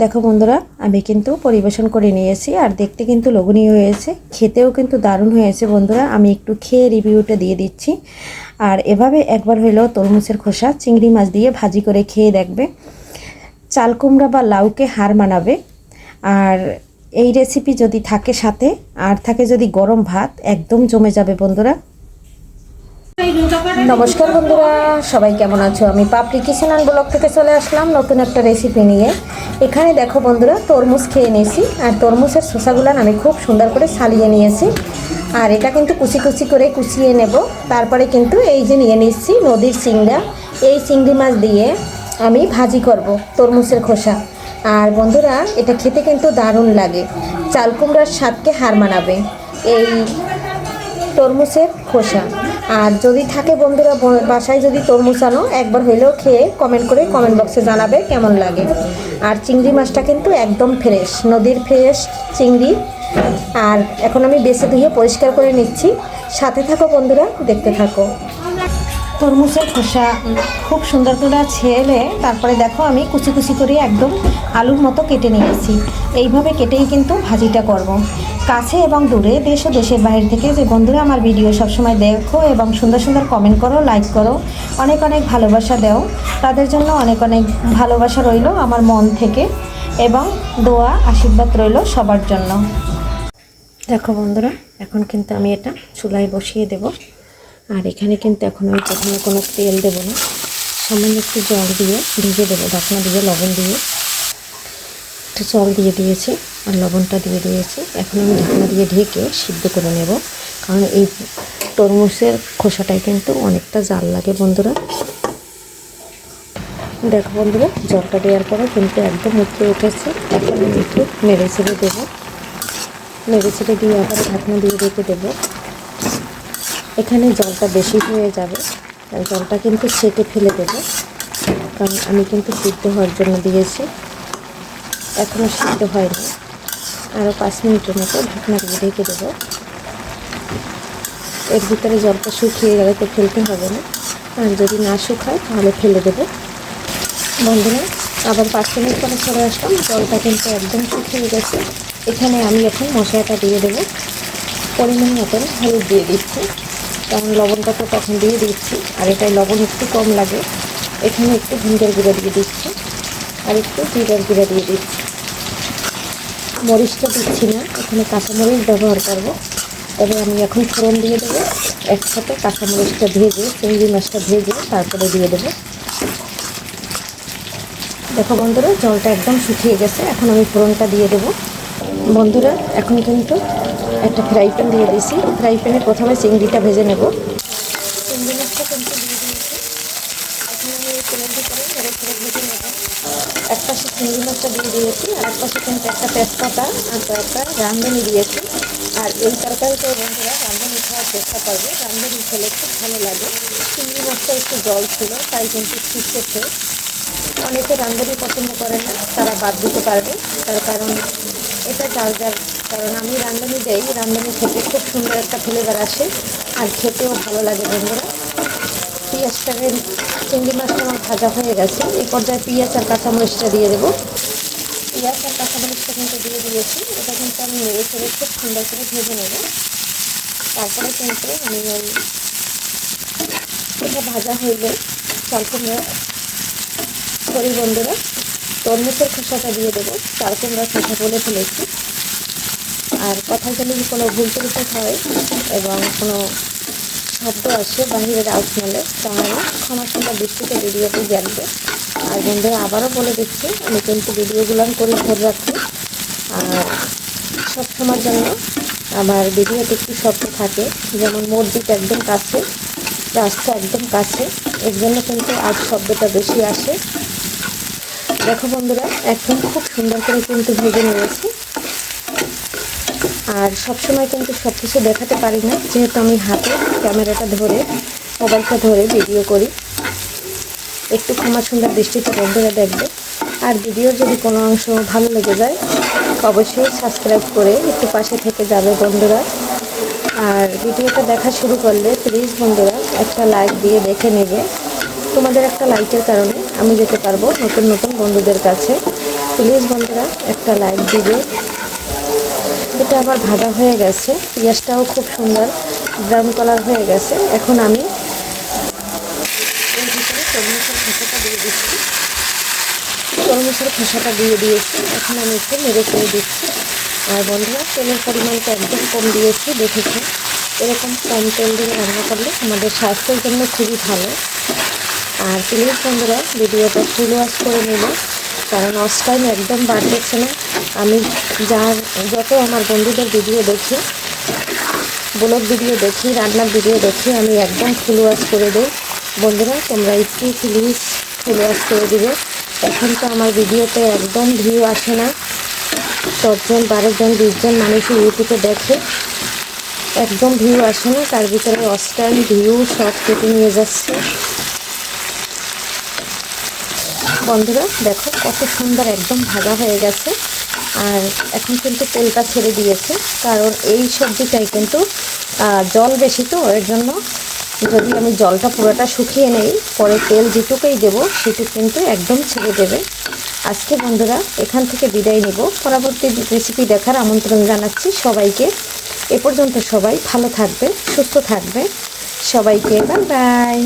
দেখো বন্ধুরা, আমি কিন্তু পরিবেশন করে নিয়েছি আর দেখতে কিন্তু লোভনীয় হয়েছে, খেতেও কিন্তু দারুণ হয়েছে। বন্ধুরা, আমি একটু খেয়ে রিভিউটা দিয়ে দিচ্ছি। আর এভাবে একবার হইলেও তরমুজের খোসা চিংড়ি মাছ দিয়ে ভাজি করে খেয়ে দেখবে, চাল কুমড়া বা লাউকে হার মানাবে। আর এই রেসিপি যদি থাকে সাথে আর থাকে যদি গরম ভাত, একদম জমে যাবে বন্ধুরা। নমস্কার বন্ধুরা, সবাই কেমন আছো? আমি পাপড়ি কিচেন অ্যান্ড ব্লগ থেকে চলে আসলাম নতুন একটা রেসিপি নিয়ে। এখানে দেখো বন্ধুরা, তরমুজ খেয়ে নিয়েছি আর তরমুজের শসাগুলো আমি খুব সুন্দর করে ছালিয়ে নিয়েছি। আর এটা কিন্তু কুচি কুচি করে কুচিয়ে নেব। তারপরে কিন্তু এই যে নিয়ে নিচ্ছি নদীর চিংড়া, এই চিংড়ি মাছ দিয়ে আমি ভাজি করব তরমুজের খোসা। আর বন্ধুরা, এটা খেতে কিন্তু দারুণ লাগে, চাল কুমড়ার স্বাদকে হার মানাবে এই তরমুজের খোসা। আর যদি থাকে বন্ধুরা বাসায় যদি তরমুজ আনো, একবার হইলেও খেয়ে কমেন্ট বক্সে জানাবে কেমন লাগে। আর চিংড়ি মাছটা কিন্তু একদম ফ্রেশ, নদীর ফ্রেশ চিংড়ি। আর এখন আমি বেছে ধুয়ে পরিষ্কার করে নিচ্ছি, সাথে থাকো বন্ধুরা, দেখতে থাকো। তরমুজের খোসা খুব সুন্দর করে ছেলে তারপরে দেখো আমি কুচি কুচি করে একদম আলুর মতো কেটে নিয়েছি। এইভাবে কেটেই কিন্তু ভাজিটা করব। কাছে এবং দূরে, দেশ ও দেশের বাইরে থেকে যে বন্ধুরা আমার ভিডিও সবসময় দেখো এবং সুন্দর সুন্দর কমেন্ট করো, লাইক করো, অনেক অনেক ভালোবাসা দাও, তাদের জন্য অনেক অনেক ভালোবাসা রইল আমার মন থেকে, এবং দোয়া আশীর্বাদ রইল সবার জন্য। দেখো বন্ধুরা, এখন কিন্তু আমি এটা চুলায় বসিয়ে দেব। আর এখানে কিন্তু এখন আমি প্রথমে কোনো তেল দেবো না, সামান্য একটু জল দিয়ে ভিজে দেবো, ঢাকনা দিয়ে লবণ দিয়ে একটু জল দিয়ে দিয়েছি আর লবণটা দিয়ে দিয়েছি। এখন আমি ঢাকনা দিয়ে ঢেকে সিদ্ধ করে নেব, কারণ এই তরমুজের খোসাটাই কিন্তু অনেকটা জাল লাগে বন্ধুরা। দেখো বন্ধুরা, জলটা দেওয়ার পরে কিন্তু একদম উঠে উঠেছে। এখন আমি একটু নেড়ে ছেড়ে দেবো, নেড়ে ছেড়ে দিয়ে আবার ঢাকনা দিয়ে রেখে দেবো। এখানে জলটা বেশি হয়ে যাবে, জলটা কিন্তু ছেঁকে ফেলে দেবো, কারণ আমি কিন্তু সিদ্ধ হওয়ার জন্য দিয়েছি, এখনও সিদ্ধ হয়নি। আরও 5 মিনিটের মতো ঢাকনা দিয়ে ঢেকে দেবো। এর ভিতরে জলটা শুকিয়ে গেলে তো ফেলতে হবে না, আর যদি না শুকায় তাহলে ফেলে দেবো। বন্ধুরা, আবার 5 মিনিট পরে চলে আসলাম, জলটা কিন্তু একদম শুকিয়ে গেছে। এখানে আমি এখন মশলাটা দিয়ে দেবো। পরিমাণ মতন হলুদ দিয়ে দিচ্ছি, কারণ লবণটা তো তখন দিয়ে দিচ্ছি, আর এটাই লবণ একটু কম লাগে। এখানে একটু ভিনেগার গুঁড়ো দিয়ে দিচ্ছি আর একটু জিরার গুঁড়ো দিয়ে দিচ্ছি। মরিচটা দিচ্ছি না, এখানে কাঁচামরিচ ব্যবহার করব। তবে আমি এখন ফোড়ন দিয়ে দেবো, একসাথে কাঁচামরিচটা ভেজে চিংড়ি মাছটা ভেজে তারপরে দিয়ে দেবো। দেখো বন্ধুরা, জলটা একদম শুকিয়ে গেছে, এখন আমি ফোড়নটা দিয়ে দেবো। বন্ধুরা, এখন কিন্তু একটা ফ্রাই প্যান দিয়ে দিয়েছি, ফ্রাই প্যানে প্রথমে চিংড়িটা ভেজে নেব। চিংড়ি মাছটা কিন্তু দিয়ে দিয়েছি, এখন আমি এই তেলের ভিতরে নেড়ে ছেড়ে ভেজে নেব। এক পাশে চিংড়ি মাছটা দিয়ে দিয়েছি, আর এক পাশে কিন্তু একটা তেজপাতা আর কয়েকটা রাঁধুনি দিয়েছি। আর এই তরকারিতে বন্ধুরা রাঁধুনি খাওয়ার চেষ্টা করবে, রাঁধুনি খেলে খুব ভালো লাগে। চিংড়ি মাছটা একটু জল ছিল, তাই কিন্তু শিখেছে। অনেকে রাঁধুনি পছন্দ করে না, তারা বাদ দিতে পারবে, তার কারণ এটা যার যার। কারণ আমি রাঁধুনি দেই, রাঁধুনি খেতে খুব সুন্দর একটা ফ্লেভার আসে আর খেতেও ভালো লাগে বন্ধুরা। পেঁয়াজটাকে, চিংড়ি মাছটা আমার ভাজা হয়ে গেছে, এই পর্যায়ে পেঁয়াজ আর কাঁচামরিচটা দিয়ে দেবো। পেঁয়াজ আর কাঁচামরিচটা কিন্তু দিয়ে দিয়েছি, এটা কিন্তু আমি নেড়ে ছেড়ে খুব সুন্দর করে ভেজে নেব। তারপরে কিন্তু আমি ওই এটা ভাজা হইলে চাল কুমড়া, সরি বন্ধুরা, তরমুজের খোসাটা দিয়ে দেবো। চাল কুমড়ার খোসা বলে ফেলেছি। আর কথায় যদি কোনো ভুল ত্রুটি হয় এবং কোনো শব্দ আসে বাহিরের আউটমালে, তাহলে ক্ষমা সুন্দর দৃষ্টিতে ভিডিওটি দেখবে। আর বন্ধুরা, আবারও বলে দিচ্ছি, আমি কিন্তু ভিডিওগুলো করে ধরে রাখি, আর সবসময়ের জন্য আমার ভিডিওতে একটু শব্দ থাকে, যেমন মসজিদ একদম কাছে, রাস্তা একদম কাছে, এর জন্য কিন্তু আজ শব্দটা বেশি আসে। দেখো বন্ধুরা, একদম খুব সুন্দর করে কিন্তু ভেজে নিয়েছি। আর সবসময় কিন্তু সব কিছু দেখাতে পারি না, যেহেতু আমি হাতে ক্যামেরাটা ধরে, মোবাইলটা ধরে ভিডিও করি। একটু ক্ষমা সুন্দর দৃষ্টিতে বন্ধুরা দেখবে। আর ভিডিওর যদি কোনো অংশ ভালো লেগে যায়, অবশ্যই সাবস্ক্রাইব করে একটু পাশে থেকে যাবে বন্ধুরা। আর ভিডিওটা দেখা শুরু করলে প্লিজ বন্ধুরা একটা লাইক দিয়ে দেখে নেবে। তোমাদের একটা লাইকের কারণে আমি যেতে পারবো নতুন নতুন বন্ধুদের কাছে। প্লিজ বন্ধুরা একটা লাইক দিবে। এটা আবার ভাজা হয়ে গেছে, পেঁয়াজটাও খুব সুন্দর ব্রাউন কালার হয়ে গেছে। এখন আমি এর ভিতরে তরমুজের খোসাটা দিয়ে দিচ্ছি। তরমুজের খোসাটা দিয়ে দিয়েছি, এখন আমি একটু নেড়ে চেড়ে দিচ্ছি। আর বন্ধুরা তেলের পরিমাণটা একদম কম দিয়েছি, দেখেছি এরকম কম তেল দিয়ে রান্না করলে আমাদের স্বাস্থ্যের জন্য খুবই ভালো। আর প্লিজ বন্ধুরা ভিডিওটা ফুল ওয়াচ করে নেব, কারণ ওয়াচ টাইম একদম বাড়তেছে না। আমি যত আমার বন্ধুদের ভিডিও দেখি, ব্লগ ভিডিও দেখি, রান্নার ভিডিও দেখি, আমি একদম ফুল ওয়াচ করে দিই। বন্ধুরা তোমরা একটু প্লিজ ফুল ওয়াচ করে দিবে। এখন তো আমার ভিডিওতে একদম ভিউ আসে না, 10 জন 12 জন 20 জন মানুষ ইউটিউবে দেখে, একদম ভিউ আসে না। তার ভিতরে ওয়াচ টাইম ভিউ সব কেটে নিয়ে যাচ্ছে। বন্ধুরা দেখো কত সুন্দর একদম ভাজা হয়ে গেছে। আর এখন কিন্তু তেলটা ছেড়ে দিয়েছে, কারণ এই সবজিটাই কিন্তু জল বেশি, তো এর জন্য যদি আমি জলটা পুরোটা শুকিয়ে নেই, পরে তেল যেটুকুই দেবো সেটুকু কিন্তু একদম ছেড়ে দেবে। আজকে বন্ধুরা এখান থেকে বিদায় নেব, পরবর্তী রেসিপি দেখার আমন্ত্রণ জানাচ্ছি সবাইকে। এ পর্যন্ত সবাই ভালো থাকবে, সুস্থ থাকবে, সবাইকে বাই বাই।